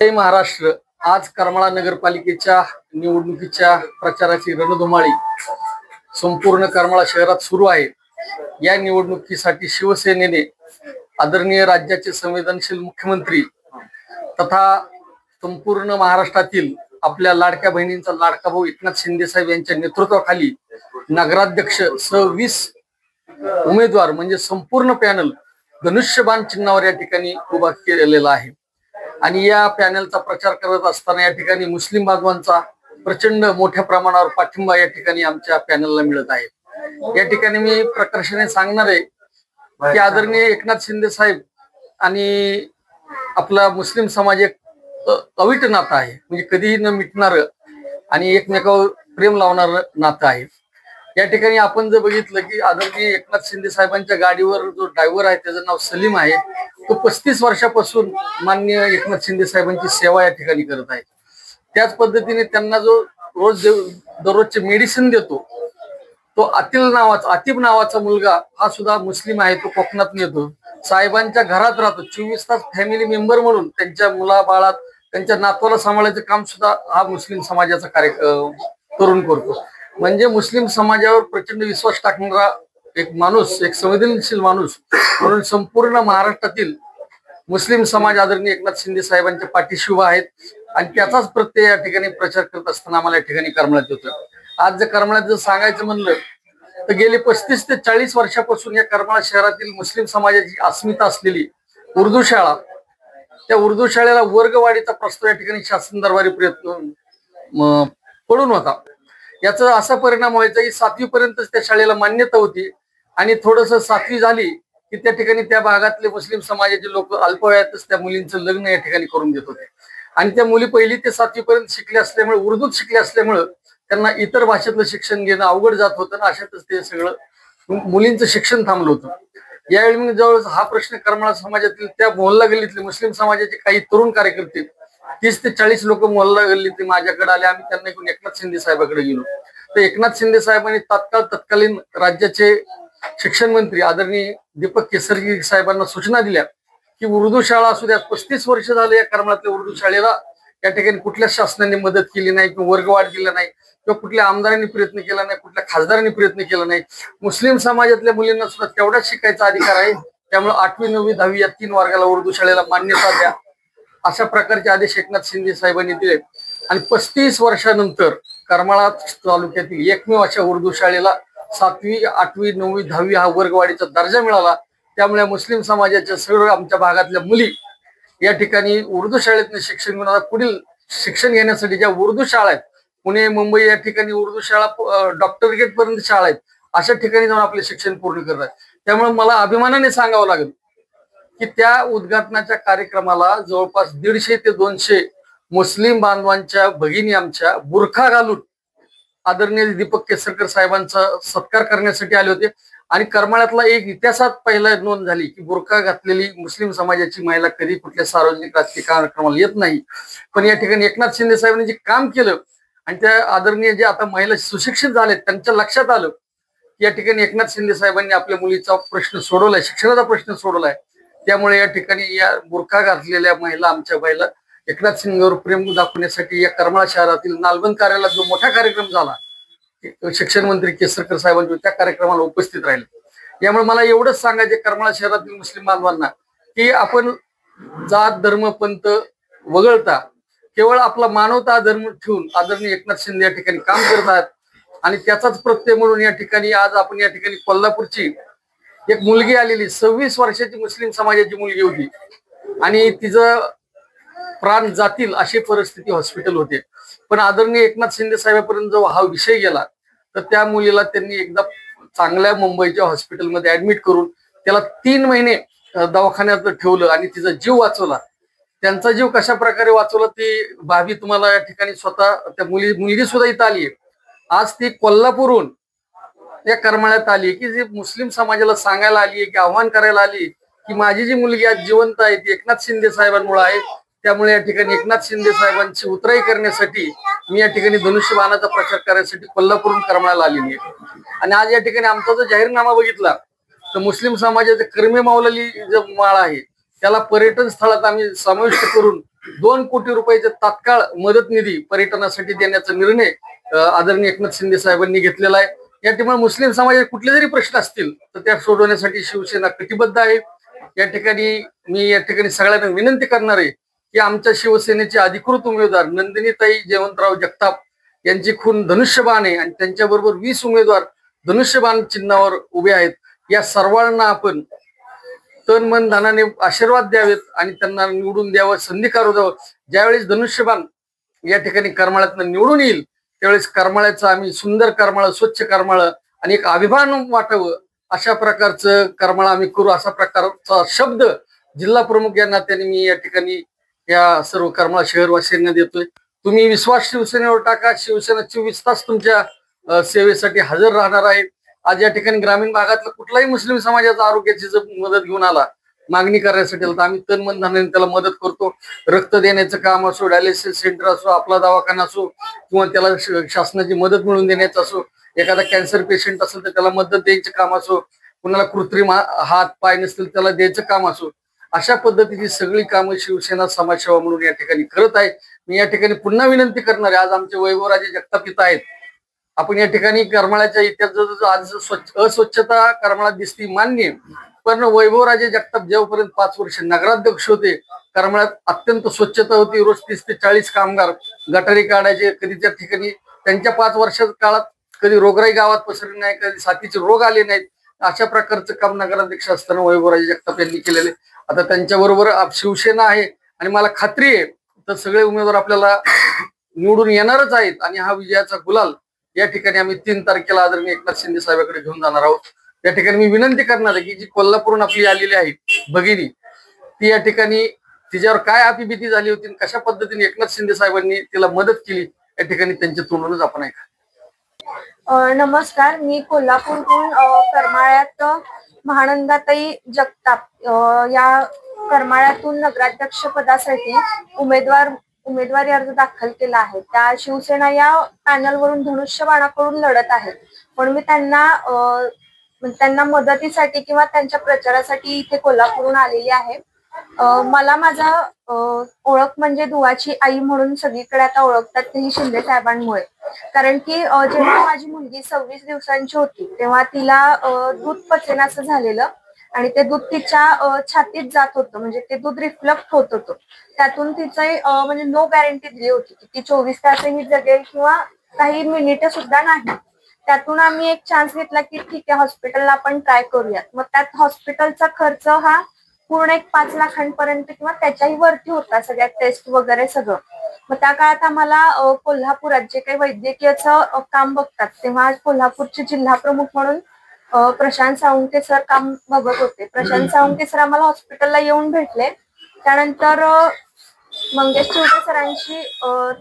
जय महाराष्ट्र। आज करमाळा नगरपालिकेच्या निवडणुकीच्या प्रचाराची रणधुमाळी संपूर्ण करमाळा शहरात सुरू आहे। या निवडणुकीसाठी शिवसेनेने आदरणीय राज्याचे संवेदनशील मुख्यमंत्री तथा संपूर्ण महाराष्ट्रातील आपल्या लाडक्या बहिणींचा लाडका भाऊ एकनाथ शिंदे साहेब यांच्या नेतृत्वाखाली नगराध्यक्ष 20 उमेदवार म्हणजे संपूर्ण पॅनल धनुष्यबाण चिन्हावर या ठिकाणी उभा केलेला आहे। आणि या पॅनलचा प्रचार करत असताना या ठिकाणी मुस्लिम बांधवांचा प्रचंड मोठ्या प्रमाणावर पाठिंबा या ठिकाणी आमच्या पॅनलला मिळत आहे। या ठिकाणी मी प्रकर्षाने सांगणार आहे की आदरणीय एकनाथ शिंदे साहेब आणि आपला मुस्लिम समाज एक अविट नातं आहे, म्हणजे कधीही न मिटणार आणि एकमेकावर प्रेम लावणार नातं आहे। या ठिकाणी आपण जर बघितलं की आदरणीय एकनाथ शिंदे साहेबांच्या गाडीवर जो ड्रायव्हर आहे त्याचं नाव सलीम आहे, तो 35 वर्षापासून माननीय एकनाथ शिंदे साहेबांची सेवा या ठिकाणी करत आहे। त्याच पद्धतीने त्यांना जो दररोजचे मेडिसिन देतो तो आतिफ नावाचा मुलगा हा सुद्धा मुस्लिम आहे, तो कोकणातून येतो, साहेबांच्या घरात राहतो, 24 तास फॅमिली मेंबर म्हणून त्यांच्या मुलाबाळात त्यांच्या नातवाला सांभाळायचं काम सुद्धा हा मुस्लिम समाजाचा करून करतो। म्हणजे मुस्लिम समाजावर प्रचंड विश्वास टाकणारा एक माणूस, एक संवेदनशील माणूस म्हणून संपूर्ण महाराष्ट्रातील मुस्लिम समाज आदरणीय एकनाथ शिंदे साहेबांच्या पाठीशी उभा आहेत आणि त्याचाच प्रत्यय या ठिकाणी प्रचार करत असताना आम्हाला या ठिकाणी करमाळ्यात होतं। आज जर करमाळ्यात जर सांगायचं म्हणलं तर गेली 35 ते 40 वर्षापासून या करमाळा शहरातील मुस्लिम समाजाची अस्मिता असलेली उर्दू शाळा, त्या उर्दू शाळेला वर्गवाढीचा प्रस्ताव या ठिकाणी शासन दरबारी प्रयत्न पडून होता। याचा असा परिणाम व्हायचा की 7वी पर्यंतच त्या शाळेला मान्यता होती आणि थोडस 7वी झाली की त्या ठिकाणी त्या भागातले मुस्लिम समाजाचे लोक अल्पवयातच त्या मुलींचं लग्न या ठिकाणी करून देत होते आणि त्या मुली 1ली ते 7वी पर्यंत शिकले असल्यामुळे, उर्दूत शिकले असल्यामुळे त्यांना इतर भाषेतलं शिक्षण घेणं अवघड जात होतं ना, अशातच ते सगळं मुलींचं शिक्षण थांबलं होतं। यावेळी मग जवळ हा प्रश्न करमाळा समाजातील त्या मोहल्ला गल्लीतले मुस्लिम समाजाचे काही तरुण कार्यकर्ते 30 ते 40 लोक मोहल्ला गल्लीतले माझ्याकडे आले। आम्ही त्यांना घेऊन एकनाथ शिंदे साहेबांकडे गेलो तर एकनाथ शिंदे साहेबांनी तत्कालीन राज्याचे शिक्षण मंत्री आदरणीय दीपक केसरकर साहेबांना सूचना दिल्या की उर्दू शाळा असू द्या, 35 वर्ष झाले या करमाळ्यातल्या उर्दू शाळेला या ठिकाणी कुठल्या शासनाने मदत केली नाही किंवा वर्गवाढ दिला नाही किंवा कुठल्या आमदारांनी प्रयत्न केला नाही, कुठल्या खासदारांनी प्रयत्न केला नाही। मुस्लिम समाजातल्या मुलींना सुद्धा तेवढाच शिकायचा अधिकार आहे, त्यामुळे 8वी 9वी 10वी या 3 वर्गाला उर्दू शाळेला मान्यता द्या, अशा प्रकारचे आदेश एकनाथ शिंदे साहेबांनी दिले। आणि 35 वर्षानंतर करमाळा तालुक्यातील एकमेव अशा उर्दू शाळेला 7वी 8वी 9वी 10वी हा वर्गवाढीचा दर्जा मिळाला। त्यामुळे मुस्लिम समाजाच्या सर्व आमच्या भागातल्या मुली या ठिकाणी उर्दू शाळेतून शिक्षण घेऊन आता पुढील शिक्षण घेण्यासाठी ज्या उर्दू शाळा आहेत, पुणे मुंबई या ठिकाणी उर्दू शाळा डॉक्टरेट पर्यंत शाळा आहेत, अशा ठिकाणी जाऊन आपले शिक्षण पूर्ण करतात। त्यामुळे मला अभिमानाने सांगावं लागेल की त्या उद्घाटनाच्या कार्यक्रमाला जवळपास 150 ते 200 मुस्लिम बांधवांच्या भगिनी आमच्या बुरखा घालून आदरणीय दीपक केसरकर साहेबांचा सत्कार करण्यासाठी आले होते। आणि करमाळ्यातला एक इतिहासात पहिला नोंद झाली की बुरखा घातलेली मुस्लिम समाजाची महिला कधी कुठल्या सार्वजनिक राजकीय कार्यक्रमाला येत नाही, पण या ठिकाणी एकनाथ शिंदे साहेबांनी जे काम केलं आणि त्या आदरणीय जे आता महिला सुशिक्षित झालेत त्यांच्या लक्षात आलं की या ठिकाणी एकनाथ शिंदे साहेबांनी आपल्या मुलीचा प्रश्न सोडवलाय, शिक्षणाचा प्रश्न सोडवलाय। त्यामुळे या ठिकाणी या बुरखा घातलेल्या महिला आमच्या बाईला एकनाथ शिंदेवर प्रेम दाखवण्यासाठी या करमाळा शहरातील नालबंद कार्यालयात जो मोठा कार्यक्रम झाला, शिक्षण मंत्री केसरकर साहेबांचे त्या कार्यक्रमाला उपस्थित राहिले। यामुळे मला एवढंच सांगायचे करमाळा शहरातील मुस्लिम बांधवांना की आपण जात धर्म पंथ वगळता केवळ आपला मानवता धर्म ठेवून आदरणीय एकनाथ शिंदे या ठिकाणी काम करत आहेत आणि त्याचाच प्रत्यय म्हणून या ठिकाणी आज आपण या ठिकाणी कोल्हापूरची एक मुलगी आलेली 26 वर्षाची मुस्लिम समाजाची मुलगी होती आणि तिचं प्राण जातील अशी परिस्थिती हॉस्पिटल होते, पण आदरणीय एकनाथ शिंदे साहेबांपर्यंत जेव्हा हा विषय गेला तर त्या मुलीला त्यांनी एकदा चांगल्या मुंबईच्या हॉस्पिटलमध्ये ऍडमिट करून त्याला 3 महिने दवाखान्यात ठेवलं आणि तिचा जीव वाचवला। त्यांचा जीव कशा प्रकारे वाचवला ती भाभी तुम्हाला या ठिकाणी स्वतः त्या मुलगी सुद्धा इथं आली आहे। आज ती कोल्हापूरहून या करमाळ्यात आली की जी मुस्लिम समाजाला सांगायला आली की आव्हान करायला आली की माझी जी मुलगी आज जिवंत आहे ती एकनाथ शिंदे साहेबांमुळे आहे। त्यामुळे या ठिकाणी एकनाथ शिंदे साहेबांची उतराई करण्यासाठी मी या ठिकाणी धनुष्यबाणाचा प्रचार करण्यासाठी कोल्हापूरहून करमाळ्याला आलेली आहे। आणि आज या ठिकाणी आमचा जो जाहीरनामा बघितला तर मुस्लिम समाजाचे कर्मे माऊलाली जो माळ आहे त्याला पर्यटन स्थळात आम्ही समाविष्ट करून 2 कोटी रुपयाचे तात्काळ मदत निधी पर्यटनासाठी देण्याचा निर्णय आदरणीय एकनाथ शिंदे साहेबांनी घेतलेला आहे. या ठिकाणी मुस्लिम समाजाचे कुठले जरी प्रश्न असतील तर त्या सोडवण्यासाठी शिवसेना कटिबद्ध आहे. या ठिकाणी मी सगळ्यांना विनंती करणार आहे की आमच्या शिवसेनेचे अधिकृत उमेदवार नंदिनीताई जयवंतराव जगताप यांची खून धनुष्यबाण आहे आणि त्यांच्याबरोबर 20 उमेदवार धनुष्यबाण चिन्हावर उभे आहेत. या सर्वांना आपण तन मन धनाने आशीर्वाद द्यावेत आणि त्यांना निवडून द्यावं, संधी करू द्यावं. ज्यावेळेस धनुष्यबाण या ठिकाणी करमाळ्यातनं निवडून येईल त्यावेळेस करमाळ्याचं आम्ही सुंदर करमाळं, स्वच्छ करमाळं आणि एक अभिमान वाटावं अशा प्रकारचं करमाळा आम्ही करू, असा प्रकारचा शब्द जिल्हा प्रमुख या नात्याने मी या ठिकाणी या सर्व करमाळा शहरवासियांना देतोय. तुम्ही विश्वास शिवसेनेवर टाका. शिवसेना 24 तास तुमच्या सेवेसाठी हजर राहणार आहे. आज या ठिकाणी ग्रामीण भागातला कुठलाही मुस्लिम समाजाचा आरोग्याची जर मदत घेऊन आला मागणी करण्यासाठी तर आम्ही तन मन धनाने त्याला मदत करतो. रक्त देण्याचं काम असो, डायलिसिस सेंटर असो, आपला दवाखाना असो किंवा त्याला शासनाची मदत मिळवून देण्याचं असो, एखादा कॅन्सर पेशंट असेल तर त्याला मदत द्यायचं काम असो, कुणाला कृत्रिम हात पाय नसतील त्याला द्यायचं काम असो, अशा पद्धतीची सगळी कामं शिवसेना समाजसेवा म्हणून या ठिकाणी करत आहे. मी या ठिकाणी पुन्हा विनंती करणार आहे, आज आमचे वैभवराजे जगताप इथं आहेत. आपण या ठिकाणी करमाळ्याच्या इतिहासात आज अस्वच्छता करमाळ्यात दिसती मान्य, पण वैभवराजे जगताप जेव्हापर्यंत 5 वर्ष नगराध्यक्ष होते करमाळ्यात अत्यंत स्वच्छता होती. रोज 30 ते 40 कामगार गटारी काढायचे. कधी त्या ठिकाणी त्यांच्या 5 वर्षाच्या काळात कधी रोगराई गावात पसरली नाही, कधी साथीचे रोग आले नाहीत. अशा प्रकारचं काम नगराध्यक्ष असताना वैभवराजे जगताप यांनी केलेले. आता त्यांच्याबरोबर शिवसेना आहे आणि मला खात्री आहे तर सगळे उमेदवार आपल्याला निवडून येणारच आहेत आणि हा विजयाचा गुलाल या ठिकाणी आम्ही 3 तारखेला आदरणीय एकनाथ शिंदे साहेबांकडे घेऊन जाणार आहोत. या ठिकाणी मी विनंती करणार आहे की जी कोल्हापूरहून आपली आलेली आहे भगिनी, ती या ठिकाणी तिच्यावर काय अपिभीती झाली होती, कशा पद्धतीने एकनाथ शिंदे साहेबांनी तिला मदत केली, या ठिकाणी त्यांच्या तोंडूनच आपण ऐका. नमस्कार, मी कोल्हापूरहून करमाळ्यात महानंदाताई जगताप या करमाळ्यातून नगराध्यक्ष पदासाठी उमेदवारी अर्ज दाखल केला आहे. त्या शिवसेना या पॅनलवरून धनुष्यबाणाकडून लढत आहेत. पण मी त्यांना मदतीसाठी किंवा त्यांच्या प्रचारासाठी इथे कोल्हापूरहून आलेली आहे. मला माझा ओळख म्हणजे दुवाची आई म्हणून सगळीकडे आता ओळखतात तेही शिंदे साहेबांमुळे. कारण की जेव्हा माझी मुलगी 26 दिवसांची होती तेव्हा तिला दूध पचेनासं झालेलं आणि ते दूध तिच्या छातीत जात होतं, म्हणजे ते दूध रिफ्लक्ट होत होतं. त्यातून तिचं म्हणजे नो गॅरंटी दिली होती की ती 24 तासही जगेल किंवा काही मिनिट सुद्धा नाही. त्यातून आम्ही एक चान्स घेतला की ठीक आहे, हॉस्पिटलला आपण ट्राय करूयात. मग त्यात हॉस्पिटलचा खर्च हा पूर्ण एक 5 लाखांपर्यंत किंवा त्याच्याही वरती होता, सगळ्या टेस्ट वगैरे सगळं. मग त्या काळात आम्हाला कोल्हापुरात जे काही वैद्यकीयचं काम बघतात तेव्हा कोल्हापूरचे जिल्हा प्रमुख म्हणून प्रशांत साळुंखे सर काम बघत होते. प्रशांत साळुंखे सर आम्हाला हॉस्पिटलला येऊन भेटले. त्यानंतर मंगेश चिवटे सरांशी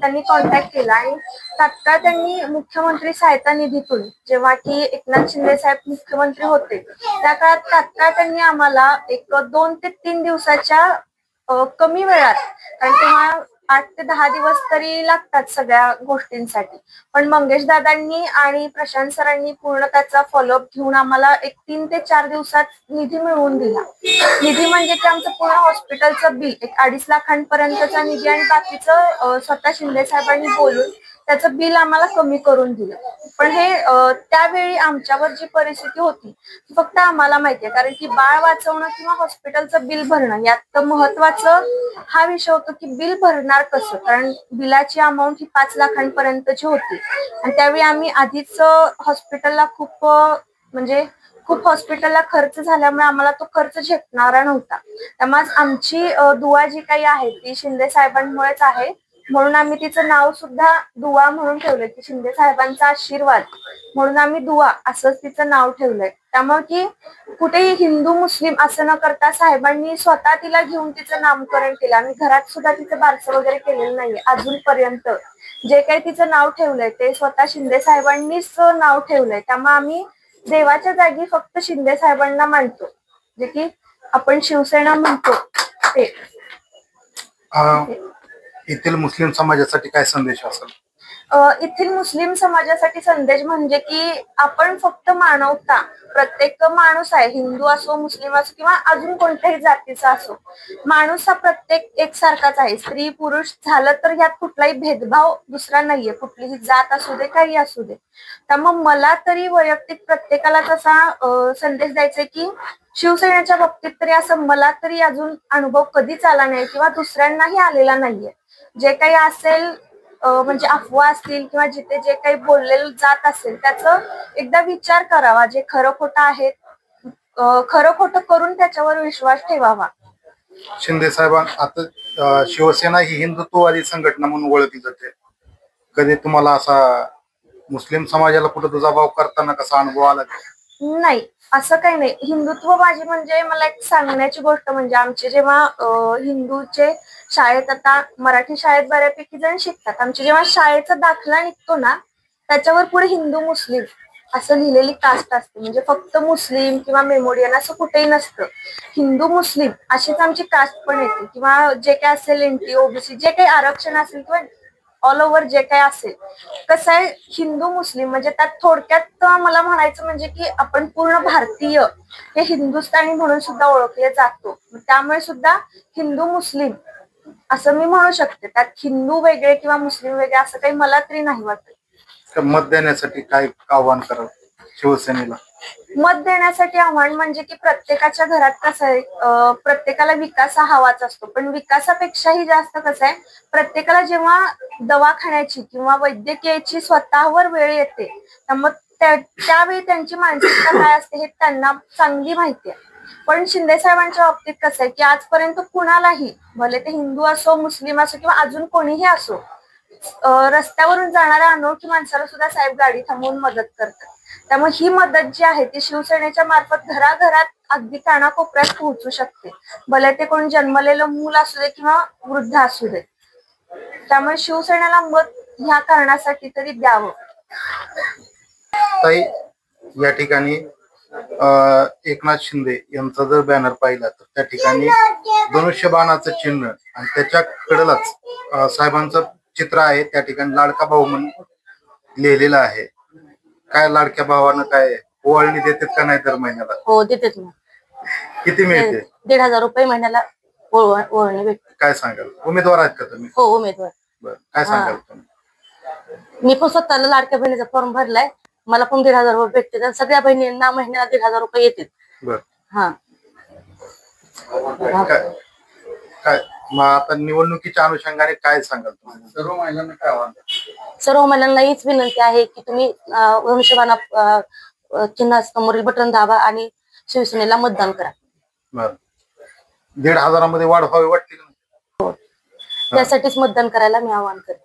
त्यांनी कॉन्टॅक्ट केला आणि तात्काळ त्यांनी मुख्यमंत्री सहायता निधीतून, जेव्हा की एकनाथ शिंदे साहेब मुख्यमंत्री होते त्या काळात, तात्काळ त्यांनी आम्हाला एक 2 ते 3 दिवसाच्या कमी वेळात, कारण तेव्हा 8 ते 10 दिवस तरी लागतात सगळ्या गोष्टींसाठी, पण मंगेश दादांनी आणि प्रशांत सरांनी पूर्ण त्याचा फॉलोअप घेऊन आम्हाला एक 3 ते 4 दिवसात निधी मिळवून दिला. निधी म्हणजे की आमचं पूर्ण हॉस्पिटलचं बिल एक 2.5 लाखांपर्यंतचा निधी आणि बाकीचं स्वतः शिंदे साहेबांनी बोलून त्याचं बिल आम्हाला कमी करून दिलं. पण हे त्यावेळी आमच्यावर जी परिस्थिती होती फक्त आम्हाला माहितीये, कारण की बाळ वाचवणं किंवा हॉस्पिटलचं बिल भरणं यात महत्वाचं हा विषय होतो की बिल भरणार कसं, कारण बिलाची अमाऊंट ही 5 लाखांपर्यंतची होती आणि त्यावेळी आम्ही आधीच हॉस्पिटलला खूप हॉस्पिटलला खर्च झाल्यामुळे आम्हाला तो खर्च झेपणारा नव्हता. त्यामुळे आमची दुवा जी काही आहे ती शिंदे साहेबांमुळेच आहे, म्हणून आम्ही तिचं नाव सुद्धा दुवा म्हणून ठेवलंय की शिंदे साहेबांचा आशीर्वाद म्हणून आम्ही दुवा असंच तिचं नाव ठेवलंय. त्यामुळे की कुठेही हिंदू मुस्लिम असं न करता साहेबांनी स्वतः तिला घेऊन तिचं नामकरण केलं. आम्ही घरात सुद्धा तिचं बारसं वगैरे केलेलं नाहीये अजूनपर्यंत. जे काही तिचं नाव ठेवलंय ते स्वतः शिंदे साहेबांनीच नाव ठेवलंय. त्यामुळे आम्ही देवाच्या जागी फक्त शिंदे साहेबांना मानतो, जे की आपण शिवसेना म्हणतो ते. येथील मुस्लिम समाजासाठी काय संदेश असेल? येथील मुस्लिम समाजासाठी संदेश म्हणजे की आपण फक्त मानवता, प्रत्येक माणूस आहे, हिंदू असो, मुस्लिम असो किंवा अजून कोणत्याही जातीचा असो, माणूस हा प्रत्येक एकसारखाच आहे. स्त्री पुरुष झालं तर यात कुठलाही भेदभाव दुसरा नाहीये, कुठलीही जात असू दे, काही असू दे. त्यामुळे मला तरी वैयक्तिक प्रत्येकालाच असा संदेश द्यायचा आहे की शिवसेनेच्या बाबतीत तरी असं मला तरी अजून अनुभव कधीच आला नाही किंवा दुसऱ्यांनाही आलेला नाहीये. जे काही असेल म्हणजे अफवा असतील किंवा जिथे जे काही बोललेलं जात असेल त्याचं एकदा विचार करावा. जे खरं खोटं आहे, खरं खोटं करून त्याच्यावर विश्वास ठेवावा. शिंदे साहेबां आता शिवसेना ही हिंदुत्ववादी संघटना म्हणून ओळखली जाते. कधी तुम्हाला असा मुस्लिम समाजाला कुठं दबाव करताना कसा अनुभव आला? नाही, असं काही नाही. हिंदुत्ववादी म्हणजे मला एक सांगण्याची गोष्ट म्हणजे आमचे जेव्हा हिंदूचे शाळेत, आता मराठी शाळेत बऱ्यापैकी जण शिकतात, आमचे जेव्हा शाळेचा दाखला निघतो ना त्याच्यावर पुढे हिंदू मुस्लिम असं लिहिलेली कास्ट असते. म्हणजे फक्त मुस्लिम किंवा मेमोरियन असं कुठेही नसतं, हिंदू मुस्लिम अशीच आमची कास्ट पण येते. किंवा जे काय असेल एनटी ओबीसी जे काही आरक्षण असेल किंवा ऑल ओव्हर जे काही असेल, कसं आहे हिंदू मुस्लिम म्हणजे त्यात थोडक्यात मला म्हणायचं म्हणजे की आपण पूर्ण भारतीय हे हिंदुस्थानी म्हणून सुद्धा ओळखले जातो. त्यामुळे सुद्धा हिंदू मुस्लिम असं मी म्हणू शकते. त्यात हिंदू वेगळे किंवा मुस्लिम वेगळे असं काही मला तरी नाही वाटत. मत देण्यासाठी काय आव्हान कराल शिवसेनेला? मत देण्यासाठी आव्हान म्हणजे की प्रत्येकाच्या घरात कसं आहे, प्रत्येकाला विकास हा हवाच असतो, पण विकासापेक्षाही जास्त कसं आहे, प्रत्येकाला जेव्हा दवाखान्याची किंवा वैद्यकीयची स्वतःवर वेळ येते त्यामुळे त्यावेळी त्यांची मानसिकता काय असते हे त्यांना चांगली माहिती आहे. पण शिंदे साहेबांच्या बाबतीत कसं आहे की आजपर्यंत कुणालाही, भले ते हिंदू असो, मुस्लिम असो किंवा अजून कोणीही असो, रस्त्यावरून जाणाऱ्या अनोळखी माणसाला सुद्धा साहेब गाडी थांबवून मदत करतात. त्यामुळे ही मदत जी आहे ती शिवसेनेच्या मार्फत घराघरात अगदी कानाकोपऱ्यात पोहोचू शकते, भले ते कोण जन्मलेलं मूल असू दे किंवा वृद्ध असू दे. त्यामुळे शिवसेनेला मत ह्या कारणासाठी तरी द्यावं. ताई, या ठिकाणी एकनाथ शिंदे यांचा जर बॅनर पाहिला तर त्या ठिकाणी धनुष्यबाणाचं चिन्ह आणि त्याच्या कडेलाच साहेबांचं चित्र आहे. त्या ठिकाणी लाडका भाऊ म्हणून लिहिलेलं आहे. काय लाडक्या भावानं काय ओवाळणी देतात का नाही दर महिन्याला? हो देतात ना. किती मिळते? 1,500 रुपये महिन्याला ओवाळणी भेटते. काय सांगाल? उमेदवार आहेत का तुम्ही? हो उमेदवार. बरं, काय सांगाल तुम्ही? मी पण स्वतःला लाडक्या बहिणीचा फॉर्म भरलाय, मला पण 1,500 रुपये भेटते. सगळ्या बहिणींना महिन्याला 1,500 रुपये येतात. बर, हा. काय मग आता निवडणुकीच्या अनुषंगाने काय सांगाल तुम्ही? सर्व महिलांना काय आव्हान? सर्व महिलांना हीच विनंती आहे की तुम्ही धनुष्यबाणा चिन्ह समोरील बटन दाबा आणि शिवसेनेला मतदान करा. बर, 1,500 मध्ये वाढ व्हावी वाटते का? त्यासाठीच मतदान करायला मी आवाहन करते.